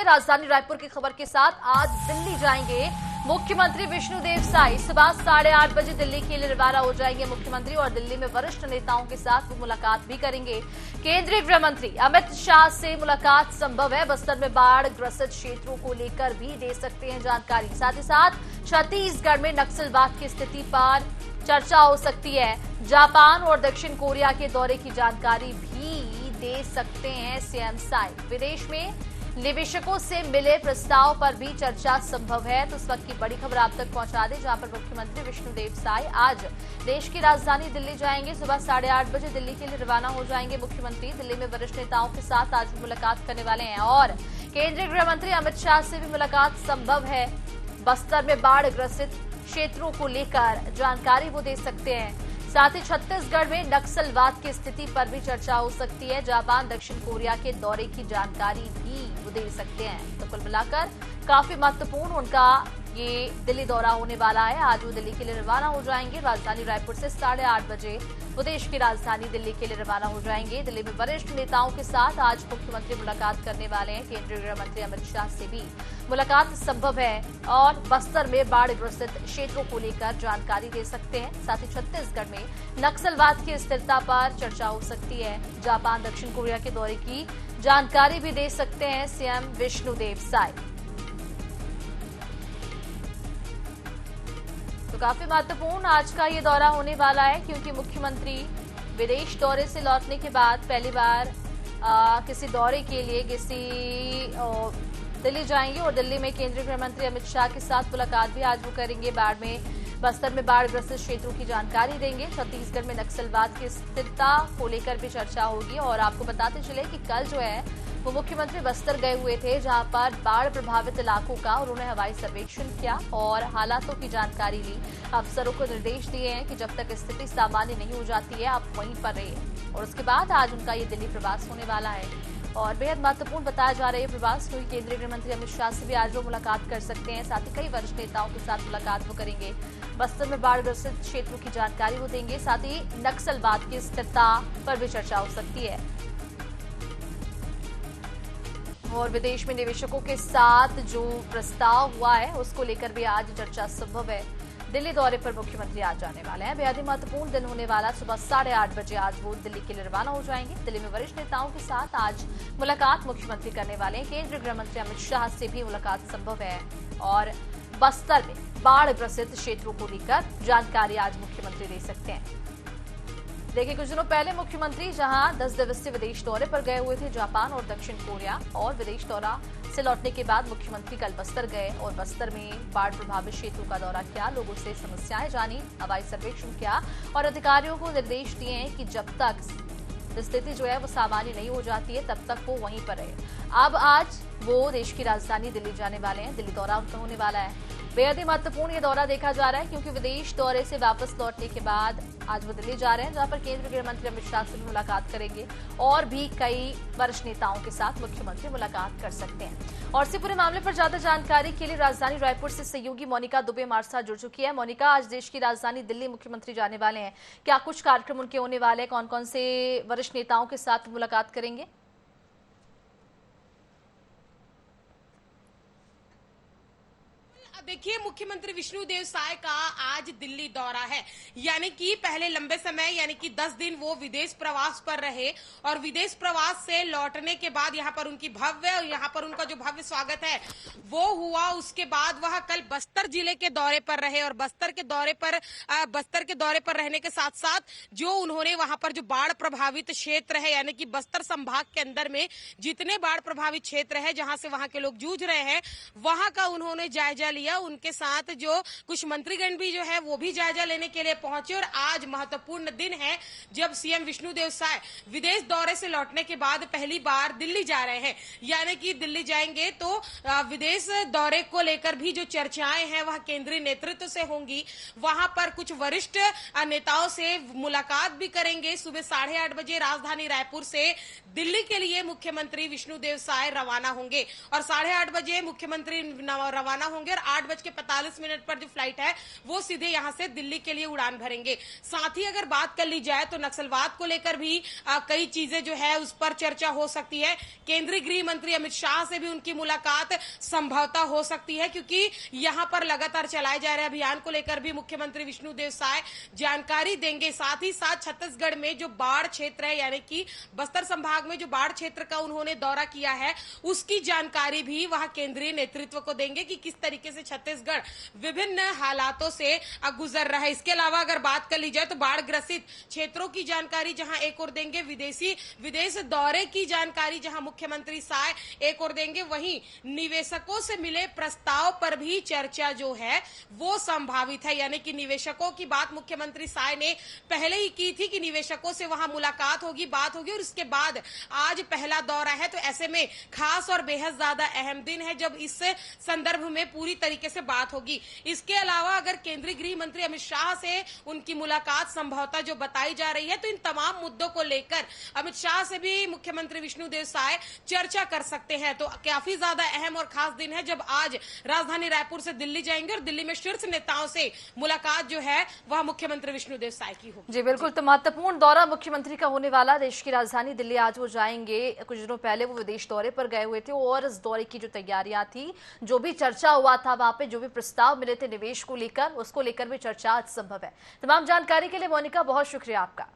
राजधानी रायपुर की खबर के साथ। आज दिल्ली जाएंगे मुख्यमंत्री विष्णुदेव साई। सुबह 8:30 बजे दिल्ली के लिए रवाना हो जाएंगे मुख्यमंत्री और दिल्ली में वरिष्ठ नेताओं के साथ वो मुलाकात भी करेंगे। केंद्रीय गृह मंत्री अमित शाह से मुलाकात संभव है। बस्तर में बाढ़ ग्रसित क्षेत्रों को लेकर भी दे सकते हैं जानकारी। साथ ही साथ छत्तीसगढ़ में नक्सलवाद की स्थिति पर चर्चा हो सकती है। जापान और दक्षिण कोरिया के दौरे की जानकारी भी दे सकते हैं सीएम साई। विदेश में निवेशकों से मिले प्रस्ताव पर भी चर्चा संभव है। तो इस वक्त की बड़ी खबर आप तक पहुंचा दें, जहां पर मुख्यमंत्री विष्णुदेव साई आज देश की राजधानी दिल्ली जाएंगे। सुबह 8:30 बजे दिल्ली के लिए रवाना हो जाएंगे मुख्यमंत्री। दिल्ली में वरिष्ठ नेताओं के साथ आज मुलाकात करने वाले हैं और केंद्रीय गृह मंत्री अमित शाह से भी मुलाकात संभव है। बस्तर में बाढ़ ग्रसित क्षेत्रों को लेकर जानकारी वो दे सकते हैं। साथ ही छत्तीसगढ़ में नक्सलवाद की स्थिति पर भी चर्चा हो सकती है। जापान दक्षिण कोरिया के दौरे की जानकारी भी वो दे सकते हैं। तो कुल मिलाकर काफी महत्वपूर्ण उनका ये दिल्ली दौरा होने वाला है। आज वो दिल्ली के लिए रवाना हो जाएंगे। राजधानी रायपुर से 8:30 बजे वो देश की राजधानी दिल्ली के लिए रवाना हो जाएंगे। दिल्ली में वरिष्ठ नेताओं के साथ आज मुख्यमंत्री मुलाकात करने वाले हैं। केंद्रीय गृह मंत्री अमित शाह से भी मुलाकात संभव है और बस्तर में बाढ़ ग्रसित क्षेत्रों को लेकर जानकारी दे सकते हैं। साथ ही छत्तीसगढ़ में नक्सलवाद की स्थिरता पर चर्चा हो सकती है। जापान दक्षिण कोरिया के दौरे की जानकारी भी दे सकते हैं सीएम विष्णुदेव साई। तो काफी महत्वपूर्ण आज का ये दौरा होने वाला है, क्योंकि मुख्यमंत्री विदेश दौरे से लौटने के बाद पहली बार किसी दौरे के लिए दिल्ली जाएंगे और दिल्ली में केंद्रीय गृह मंत्री अमित शाह के साथ मुलाकात भी आज वो करेंगे। बस्तर में बाढ़ ग्रसित क्षेत्रों की जानकारी देंगे। छत्तीसगढ़ में नक्सलवाद की स्थिरता को लेकर भी चर्चा होगी। और आपको बताते चले कि कल जो है वो मुख्यमंत्री बस्तर गए हुए थे, जहां पर बाढ़ प्रभावित इलाकों का उन्होंने हवाई सर्वेक्षण किया और हालातों की जानकारी ली। अफसरों को निर्देश दिए हैं कि जब तक स्थिति सामान्य नहीं हो जाती है आप वहीं पर रहिए। और उसके बाद आज उनका ये दिल्ली प्रवास होने वाला है और बेहद महत्वपूर्ण बताया जा रहा है प्रवास, क्योंकि केंद्रीय गृह मंत्री अमित शाह से भी आज वो मुलाकात कर सकते हैं। साथ ही कई वरिष्ठ नेताओं के साथ मुलाकात वो करेंगे। बस्तर में बाढ़ ग्रसित क्षेत्रों की जानकारी वो देंगे। साथ ही नक्सलवाद की स्थिरता पर भी चर्चा हो सकती है और विदेश में निवेशकों के साथ जो प्रस्ताव हुआ है उसको लेकर भी आज चर्चा संभव है। दिल्ली दौरे पर मुख्यमंत्री आज जाने वाले हैं। बेहद ही महत्वपूर्ण दिन होने वाला। सुबह 8:30 बजे आज वो दिल्ली के लिए रवाना हो जाएंगे। दिल्ली में वरिष्ठ नेताओं के साथ आज मुलाकात मुख्यमंत्री करने वाले हैं। केंद्रीय गृह मंत्री अमित शाह से भी मुलाकात संभव है और बस्तर में बाढ़ ग्रसित क्षेत्रों को लेकर जानकारी आज मुख्यमंत्री दे सकते हैं। देखिए, कुछ दिनों पहले मुख्यमंत्री जहां 10 दिवसीय विदेश दौरे पर गए हुए थे जापान और दक्षिण कोरिया, और विदेश दौरा से लौटने के बाद मुख्यमंत्री कल बस्तर गए और बस्तर में बाढ़ प्रभावित क्षेत्रों का दौरा किया, लोगों से समस्याएं जानी, हवाई सर्वेक्षण किया और अधिकारियों को निर्देश दिए हैं कि जब तक स्थिति जो है वो सामान्य नहीं हो जाती है तब तक वो वहीं पर रहे। अब आज वो देश की राजधानी दिल्ली जाने वाले हैं। दिल्ली दौरा उनका होने वाला है। बेहद ही महत्वपूर्ण ये दौरा देखा जा रहा है, क्योंकि विदेश दौरे से वापस लौटने के बाद आज वो दिल्ली जा रहे हैं, जहां पर केंद्रीय गृह मंत्री अमित शाह से भी मुलाकात करेंगे और भी कई वरिष्ठ नेताओं के साथ मुख्यमंत्री मुलाकात कर सकते हैं। और इसी पूरे मामले पर ज्यादा जानकारी के लिए राजधानी रायपुर से सहयोगी मोनिका दुबे हमारे साथ जुड़ चुकी है। मोनिका, आज देश की राजधानी दिल्ली मुख्यमंत्री जाने वाले हैं, क्या कुछ कार्यक्रम उनके होने वाले हैं? कौन कौन से वरिष्ठ नेताओं के साथ मुलाकात करेंगे? देखिए, मुख्यमंत्री विष्णुदेव साय का आज दिल्ली दौरा है, यानी कि पहले लंबे समय यानी कि 10 दिन वो विदेश प्रवास पर रहे और विदेश प्रवास से लौटने के बाद यहाँ पर उनका जो भव्य स्वागत है वो हुआ। उसके बाद वह कल बस्तर जिले के दौरे पर रहे और बस्तर के दौरे पर रहने के साथ साथ जो उन्होंने वहां पर जो बाढ़ प्रभावित क्षेत्र है, यानी कि बस्तर संभाग के अंदर में जितने बाढ़ प्रभावित क्षेत्र है जहां से वहां के लोग जूझ रहे हैं, वहां का उन्होंने जायजा लिया। उनके साथ जो कुछ मंत्रीगण भी जो है वो भी जायजा लेने के लिए पहुंचे और आज महत्वपूर्ण दिन है जब सीएम विष्णुदेव साय विदेश दौरे से लौटने के बाद पहली बार दिल्ली जा रहे हैं। यानी कि दिल्ली जाएंगे तो विदेश दौरे को लेकर भी जो चर्चाएं हैं वह केंद्रीय नेतृत्व से होंगी। वहां पर कुछ वरिष्ठ नेताओं से मुलाकात भी करेंगे। सुबह 8:30 बजे राजधानी रायपुर से दिल्ली के लिए मुख्यमंत्री विष्णुदेव साय रवाना होंगे और 8:30 बजे मुख्यमंत्री रवाना होंगे और 8:45 पर जो फ्लाइट है वो सीधे यहां से दिल्ली के लिए उड़ान भरेंगे। साथ ही अगर बात कर ली जाए तो नक्सलवाद को लेकर भी कई चीजें जो है उस पर चर्चा हो सकती है। केंद्रीय गृह मंत्री अमित शाह से भी उनकी मुलाकात संभवतः हो सकती है, क्योंकि यहां पर लगातार चलाए जा रहे अभियान को लेकर भी मुख्यमंत्री विष्णुदेव साय जानकारी देंगे। साथ ही साथ छत्तीसगढ़ में जो बाढ़ क्षेत्र है, यानी कि बस्तर संभाग में जो बाढ़ क्षेत्र का उन्होंने दौरा किया है, उसकी जानकारी भी वहां केंद्रीय नेतृत्व को देंगे कि किस तरीके से छत्तीसगढ़ विभिन्न हालातों से गुजर रहा है। इसके अलावा अगर बात कर ली जाए तो बाढ़ ग्रसित क्षेत्रों की जानकारी जहां एक और देंगे, विदेश दौरे की जानकारी जहां मुख्यमंत्री साय एक और देंगे, वहीं निवेशकों से मिले प्रस्ताव पर भी चर्चा जो है वो संभावित है। यानी कि निवेशकों की बात मुख्यमंत्री साय ने पहले ही की थी कि निवेशकों से वहां मुलाकात होगी, बात होगी, और उसके बाद आज पहला दौरा है। तो ऐसे में खास और बेहद ज्यादा अहम दिन है जब इस संदर्भ में पूरी तरीके से बात होगी। इसके अलावा अगर केंद्रीय गृह मंत्री अमित शाह से उनकी मुलाकात संभवतः जो बताई जा रही है, तो इन तमाम मुद्दों को लेकर अमित शाह से भी मुख्यमंत्री विष्णुदेव साय चर्चा कर सकते हैं। तो काफी ज्यादा अहम और खास दिन है जब आज राजधानी रायपुर से दिल्ली जाएंगे और दिल्ली में शीर्ष नेताओं से मुलाकात जो है वह मुख्यमंत्री विष्णुदेव साय की होगी। जी बिल्कुल, तो महत्वपूर्ण दौरा मुख्यमंत्री का होने वाला। देश की राजधानी दिल्ली आज वो जाएंगे। कुछ दिनों पहले वो विदेश दौरे पर गए हुए थे और इस दौरे की जो तैयारियां थी, जो भी चर्चा हुआ था वहां पे, जो भी प्रस्ताव मिले थे निवेश को लेकर, उसको लेकर भी चर्चा आज संभव है। तमाम जानकारी के लिए मोनिका बहुत शुक्रिया आपका।